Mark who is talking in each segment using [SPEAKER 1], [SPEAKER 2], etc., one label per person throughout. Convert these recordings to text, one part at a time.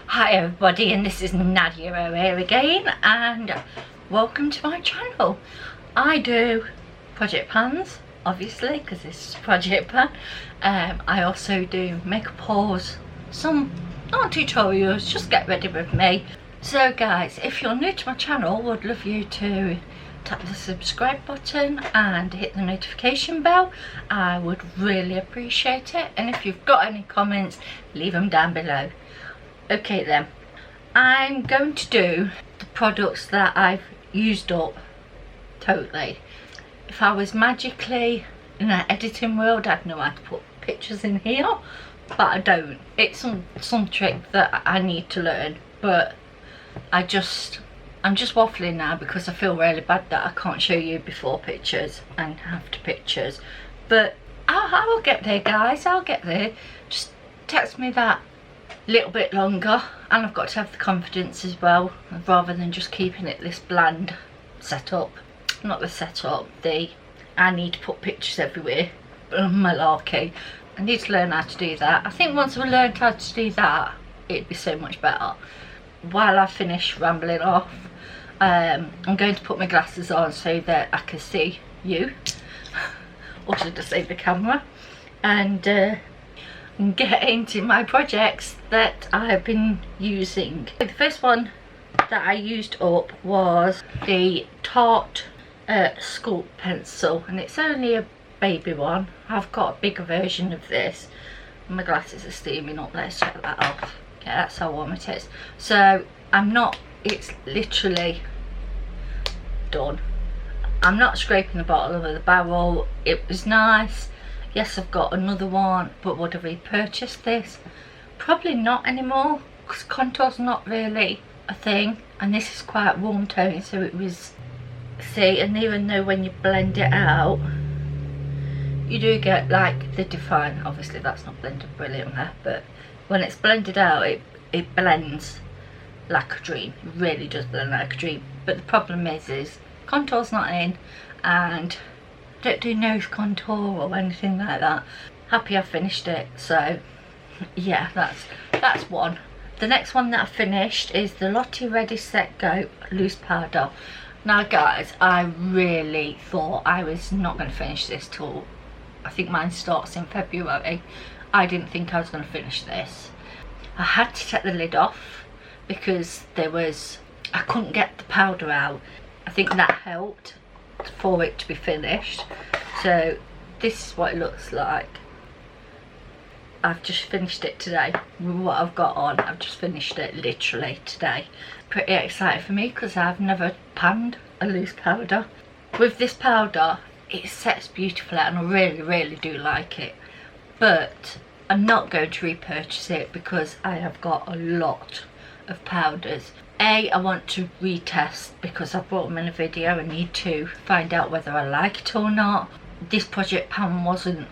[SPEAKER 1] Hi everybody, and this is Nadia here again, and welcome to my channel. I do project pans, obviously, because this is a project pan. I also do makeup hauls, some not tutorials, just get ready with me. So guys, if you're new to my channel, would love you to tap the subscribe button and hit the notification bell. I would really appreciate it, and if you've got any comments, leave them down below. Okay then, I'm going to do the products that I've used up totally. If I was magically in an editing world, I'd know how to put pictures in here, but I don't. It's some trick that I need to learn, but I'm just waffling now because I feel really bad that I can't show you before pictures and after pictures. But I'll get there, guys, I'll get there. Just text me that little bit longer, and I've got to have the confidence as well, rather than just keeping it this bland setup. Not the setup, I need to put pictures everywhere malarkey. I need to learn how to do that. I think once I've learned how to do that, it'd be so much better. While I finish rambling off, I'm going to put my glasses on so that I can see you, or should I say the camera, and get into my projects that I've been using. The first one that I used up was the Tarte Sculpt Pencil, and it's only a baby one. I've got a bigger version of this. My glasses are steaming up, let's check that off. Yeah, that's how warm it is. So it's literally done. I'm not scraping the bottom of the barrel. It was nice. Yes, I've got another one, but would I repurchase this? Probably not anymore, because contour's not really a thing, and this is quite warm tone, so it was, see, and even though when you blend it out, you do get like the define, obviously that's not blended brilliant there, but when it's blended out, it blends like a dream. It really does blend like a dream. But the problem is contour's not in, and don't do nose contour or anything like that. Happy I finished it. So yeah, that's one. The next one that I finished is the Lottie Ready Set Go loose powder. Now guys, I really thought I was not going to finish this till, I think mine starts in February. I didn't think I was going to finish this. I had to take the lid off because I couldn't get the powder out. I think that helped for it to be finished. So this is what it looks like. I've just finished it today with what I've got on. I've just finished it literally today. Pretty excited for me because I've never panned a loose powder. With this powder, it sets beautifully and I really do like it, but I'm not going to repurchase it because I have got a lot of powders. I want to retest because I bought them in a video. I need to find out whether I like it or not. This project pan wasn't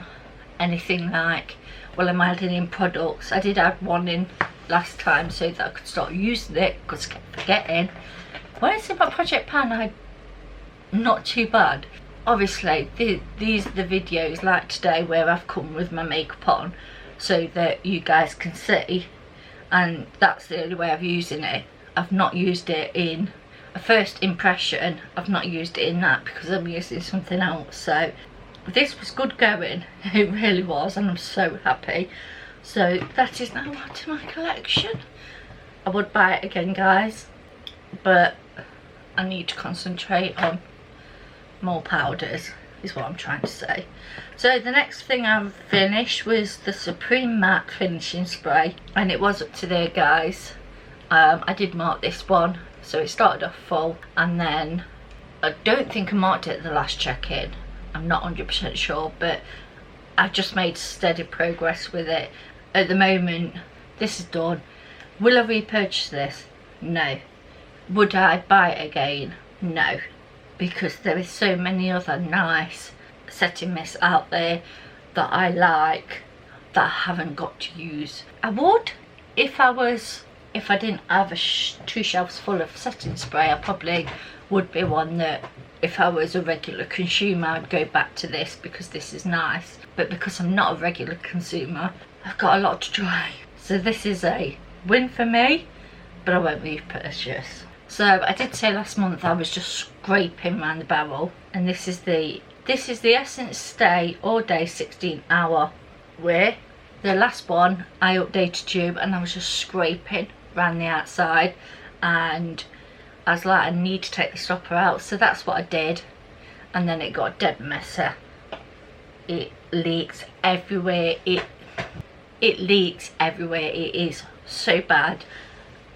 [SPEAKER 1] anything like, well, I'm adding in products. I did add one in last time so that I could start using it because I kept forgetting. When I say my project pan, I'm not too bad. Obviously, these are the videos like today where I've come with my makeup on so that you guys can see, and that's the only way of using it. I've not used it in a first impression. I've not used it in that because I'm using something else. So this was good going. It really was, and I'm so happy. So that is now added to my collection. I would buy it again, guys, but I need to concentrate on more powders is what I'm trying to say. So the next thing I've finished was the Supreme Matte Finishing Spray, and it was up to there, guys. I did mark this one, so it started off full, and then I don't think I marked it at the last check-in. I'm not 100% sure, but I've just made steady progress with it. At the moment, this is done. Will I repurchase this? No. Would I buy it again? No, because there is so many other nice setting mists out there that I like that I haven't got to use. I would if I didn't have two shelves full of setting spray. I probably would be one that, if I was a regular consumer, I'd go back to this because this is nice. But because I'm not a regular consumer, I've got a lot to try. So this is a win for me, but I won't repurchase. So I did say last month I was just scraping around the barrel, and this is the Essence Stay All Day 16-hour wear. The last one I updated you and I was just scraping around the outside, and I was like, I need to take the stopper out, so that's what I did, and then it got dead messy. It leaks everywhere, it leaks everywhere, it is so bad,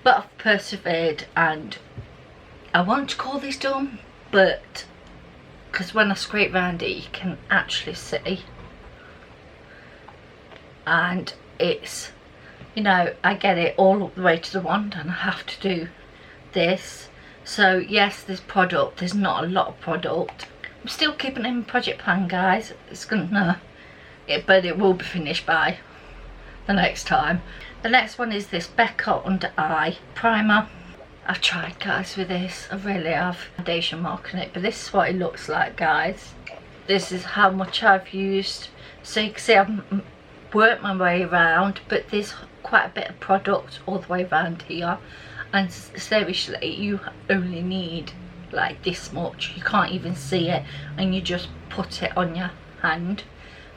[SPEAKER 1] but I've persevered, and I want to call this done, but because when I scrape around it you can actually see, and it's, you know, I get it all up the way to the wand and I have to do this. So yes, there's product, there's not a lot of product. I'm still keeping it in my project plan, guys. It's gonna, but it will be finished by the next time. The next one is this Becca Under Eye Primer. I've tried, guys, with this. I really have. Foundation mark on it, but this is what it looks like, guys. This is how much I've used. So you can see I've worked my way around, but there's quite a bit of product all the way around here. And seriously, you only need like this much. You can't even see it, and you just put it on your hand,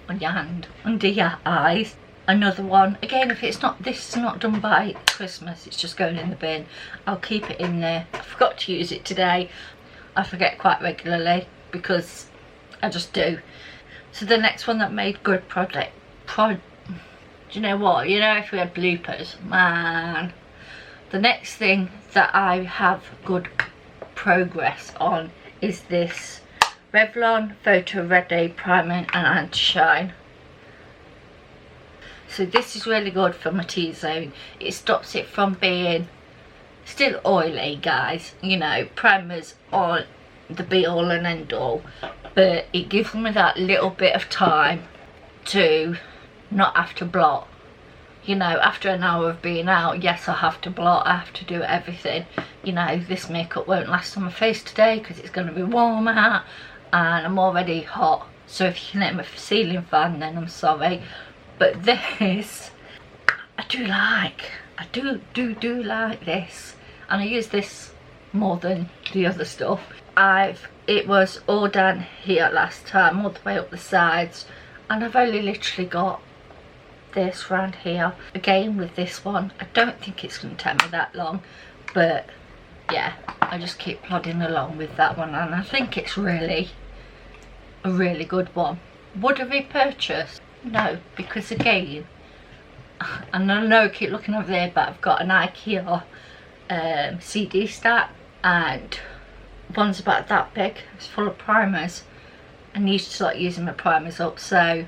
[SPEAKER 1] under your eyes. Another one, again, if it's not, this is not done by Christmas, it's just going in the bin. I'll keep it in there. I forgot to use it today. I forget quite regularly because I just do. So the next one that made good do you know what, you know, if we had bloopers, man. The next thing that I have good progress on is this Revlon Photo Ready Primer and Anti-Shine. So this is really good for my T-zone. It stops it from being still oily, guys. You know, primers aren't the be all and end all, but it gives me that little bit of time to not have to blot. You know, after an hour of being out, yes, I have to blot, I have to do everything. You know, this makeup won't last on my face today because it's going to be warm out and I'm already hot. So if you can hit my ceiling fan, then I'm sorry. But this, I do like. I do like this. And I use this more than the other stuff. It was all down here last time, all the way up the sides. And I've only literally got this round here. Again with this one, I don't think it's going to take me that long, but yeah, I just keep plodding along with that one, and I think it's really a really good one. Would I repurchase? No, because again, and I know I keep looking over there, but I've got an IKEA CD stack, and one's about that big. It's full of primers. I need to start using my primers up, so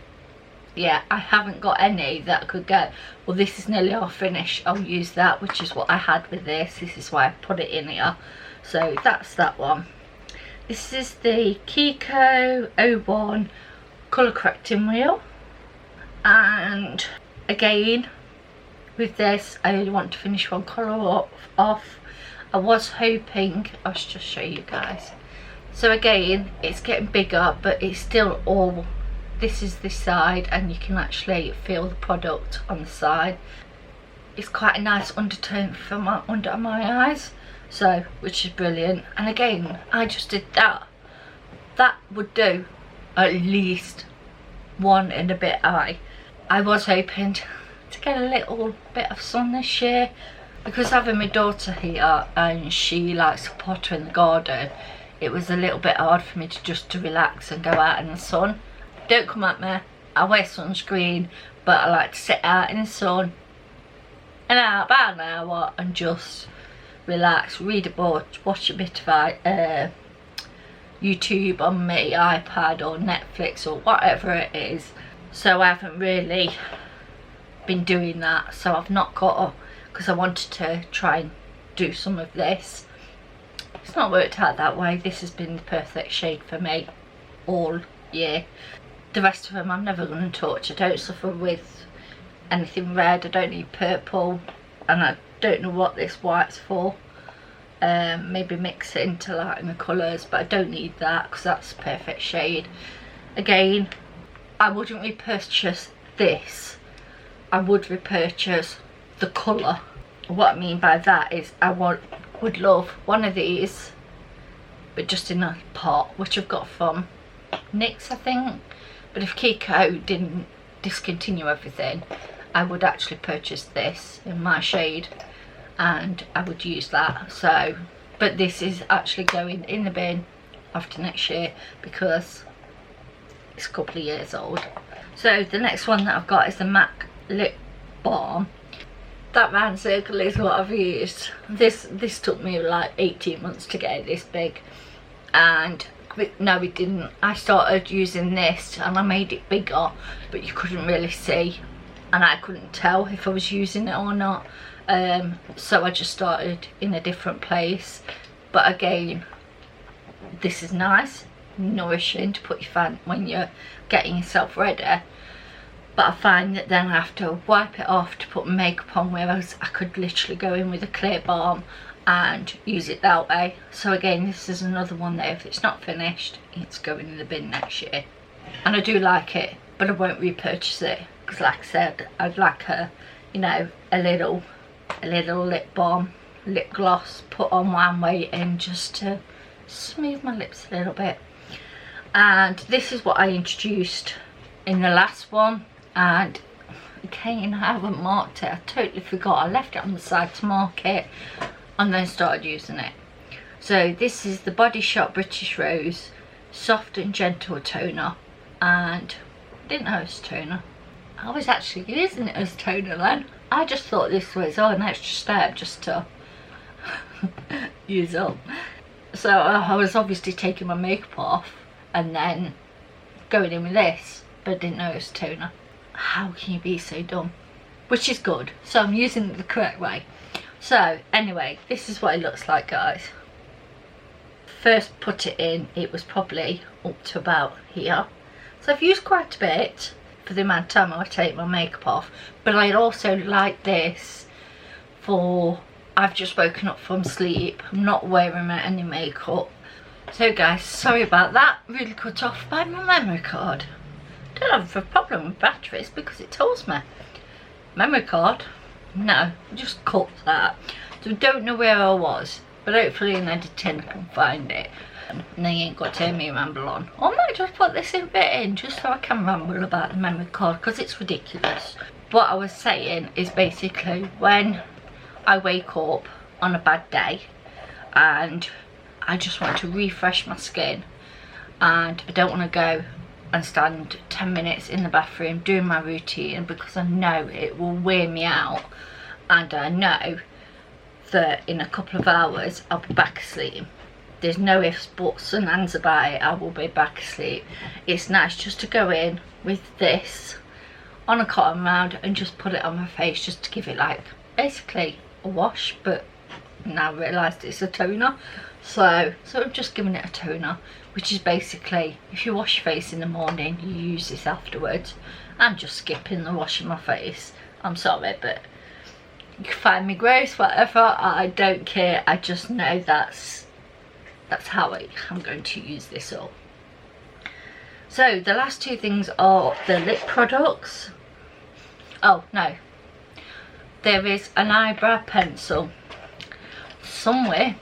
[SPEAKER 1] yeah, I haven't got any that I could go, well, this is nearly half finished, I'll use that, which is what I had with this. This is why I put it in here. So that's that one. This is the Kiko Obon colour correcting wheel, and again with this I only want to finish one colour off. I was hoping, I'll just show you guys. So again, it's getting bigger, but it's still all, this is this side, and you can actually feel the product on the side. It's quite a nice undertone for under my eyes, so, which is brilliant. And again, I just did that. That would do at least one and a bit eye. I was hoping to get a little bit of sun this year, because having my daughter here and she likes to potter in the garden, it was a little bit hard for me to relax and go out in the sun. Don't come at me, I wear sunscreen, but I like to sit out in the sun and out about an hour and just relax, read a book, watch a bit of YouTube on my iPad or Netflix or whatever it is. So I haven't really been doing that, so I've not got, because I wanted to try and do some of this. It's not worked out that way. This has been the perfect shade for me all year. The rest of them I'm never going to touch. I don't suffer with anything red, I don't need purple, and I don't know what this white's for. Maybe mix it into lighten the colours, but I don't need that because that's the perfect shade. Again, I wouldn't repurchase this. I would repurchase the colour what I mean by that is I would love one of these, but just in a pot, which I've got from NYX, I think. But if Kiko didn't discontinue everything, I would actually purchase this in my shade and I would use that. So, but this is actually going in the bin after next year because it's a couple of years old. So the next one that I've got is the MAC Lip Balm. That round circle is what I've used. This took me like 18 months to get it this big, and no, it didn't. I started using this and I made it bigger, but you couldn't really see and I couldn't tell if I was using it or not. So I just started in a different place. But again, this is nice, nourishing to put your fan when you're getting yourself ready. But I find that then I have to wipe it off to put makeup on, whereas I could literally go in with a clear balm and use it that way. So again, this is another one that if it's not finished, it's going in the bin next year. And I do like it, but I won't repurchase it because, like I said, I'd like a, you know, a little lip balm, lip gloss put on while I'm waiting, just to smooth my lips a little bit. And this is what I introduced in the last one, and again, I haven't marked it. I totally forgot. I left it on the side to mark it and then started using it. So this is the Body Shop British Rose Soft and Gentle Toner, and I didn't know it was toner. I was actually using it as toner then. I just thought this was an extra step just to use up. So I was obviously taking my makeup off and then going in with this, but I didn't know it was toner. How can you be so dumb? Which is good, so I'm using it the correct way. So anyway, this is what it looks like, guys. First put it in, it was probably up to about here. So I've used quite a bit for the amount of time I take my makeup off. But I'd also like this for, I've just woken up from sleep, I'm not wearing any makeup. So guys, sorry about that, really cut off by my memory card. Don't have a problem with batteries because it tells me. Memory card, no, just cut that. So I don't know where I was, but hopefully in editing I can find it. And they ain't got to hear me ramble on. Or I might just put this in bit in just so I can ramble about the memory card because it's ridiculous. What I was saying is basically when I wake up on a bad day and I just want to refresh my skin and I don't want to go and stand 10 minutes in the bathroom doing my routine because I know it will wear me out, and I know that in a couple of hours I'll be back asleep. There's no ifs, buts and ands about it, I will be back asleep. It's nice just to go in with this on a cotton round and just put it on my face just to give it like basically a wash, but now I realised it's a toner. So I'm just giving it a toner, which is basically if you wash your face in the morning, you use this afterwards. I'm just skipping the washing my face. I'm sorry, but you can find me gross, whatever. I don't care. I just know that's how I'm going to use this all. So the last two things are the lip products. Oh no, there is an eyebrow pencil somewhere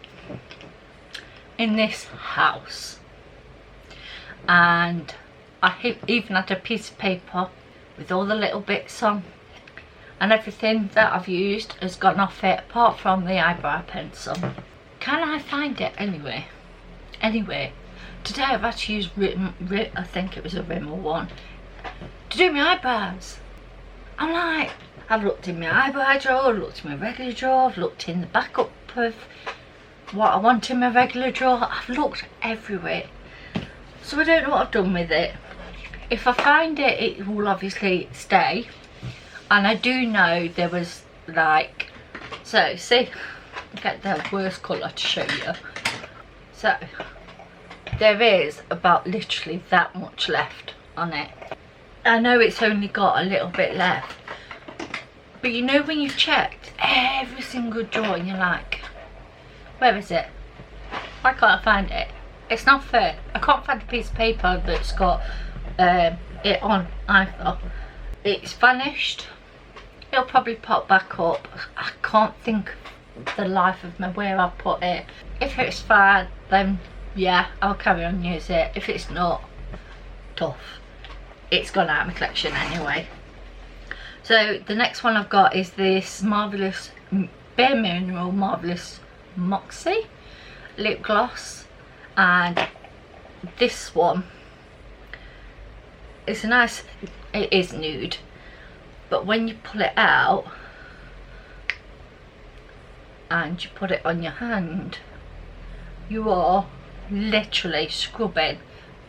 [SPEAKER 1] in this house, and I even had a piece of paper with all the little bits on, and everything that I've used has gone off it apart from the eyebrow pencil. Can I find it anyway? Anyway, today I've had to use I think it was a Rimmel one to do my eyebrows. I'm like, I've looked in my eyebrow drawer, I've looked in my regular drawer, I've looked in the backup of what I want in my regular drawer, I've looked everywhere. So I don't know what I've done with it. If I find it, it will obviously stay. And I do know there was like, so see, get the worst colour to show you. So there is about literally that much left on it. I know it's only got a little bit left, but you know when you've checked every single drawer and you're like, where is it? Why can't I find it? It's not fair. I can't find a piece of paper that's got it on either. It's vanished. it'll probably pop back up. I can't think the life of me where I'll put it. If it's fine, then yeah, I'll carry on use it. If it's not, tough. It's gone out of my collection anyway. So the next one I've got is this Marvellous Bare Mineral Marvellous Moxie lip gloss, and this one is a nice, it is nude, but when you pull it out and you put it on your hand, you are literally scrubbing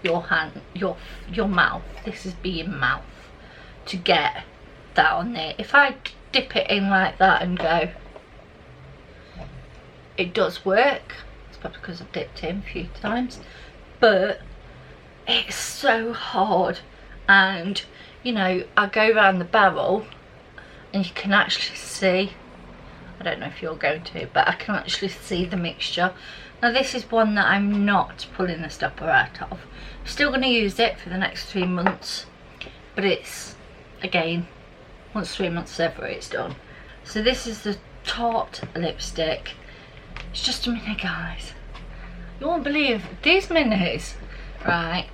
[SPEAKER 1] your hand, your mouth. This is being mouth to get that on there. If I dip it in like that and go, it does work. It's probably because I've dipped in a few times, but it's so hard. And you know, I go around the barrel and you can actually see, I don't know if you're going to, but I can actually see the mixture. Now this is one that I'm not pulling the stopper out of. I'm still going to use it for the next 3 months, but it's, again, once 3 months over it's done. So this is the Tarte lipstick. It's just a mini, guys. You won't believe these minis, right?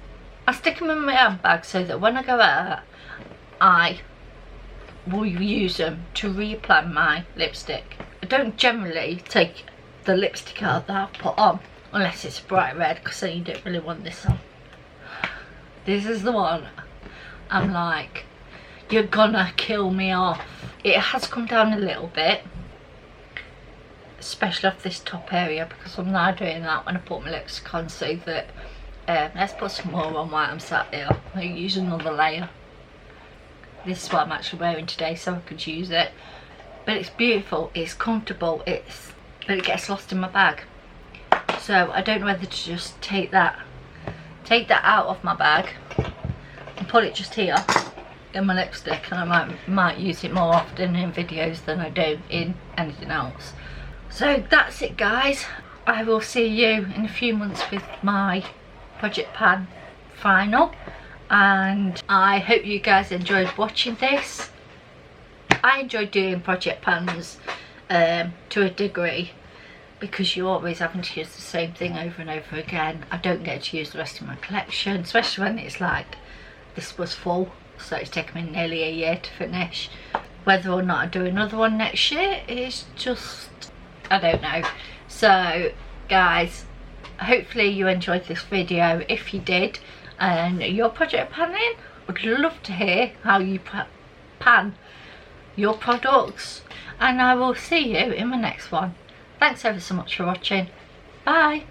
[SPEAKER 1] I stick them in my handbag so that when I go out, I will use them to reapply my lipstick. I don't generally take the lipstick out that I put on unless it's bright red, because then you don't really want this on. This is the one I'm like, you're gonna kill me off. It has come down a little bit, especially off this top area, because I'm now doing that when I put my lipstick on, so that let's put some more on while I'm sat here. I'll use another layer. This is what I'm actually wearing today, so I could use it. But it's beautiful, it's comfortable, but it gets lost in my bag. So I don't know whether to just take that out of my bag and put it just here in my lipstick, and I might use it more often in videos than I do in anything else. So that's it, guys. I will see you in a few months with my Project Pan final, and I hope you guys enjoyed watching this. I enjoyed doing Project Pans to a degree, because you're always having to use the same thing over and over again. I don't get to use the rest of my collection, especially when it's like this was full, so it's taken me nearly a year to finish. Whether or not I do another one next year is just, I don't know. So guys, hopefully you enjoyed this video. If you did and you're project panning, would love to hear how you pan your products, and I will see you in my next one. Thanks ever so much for watching. Bye.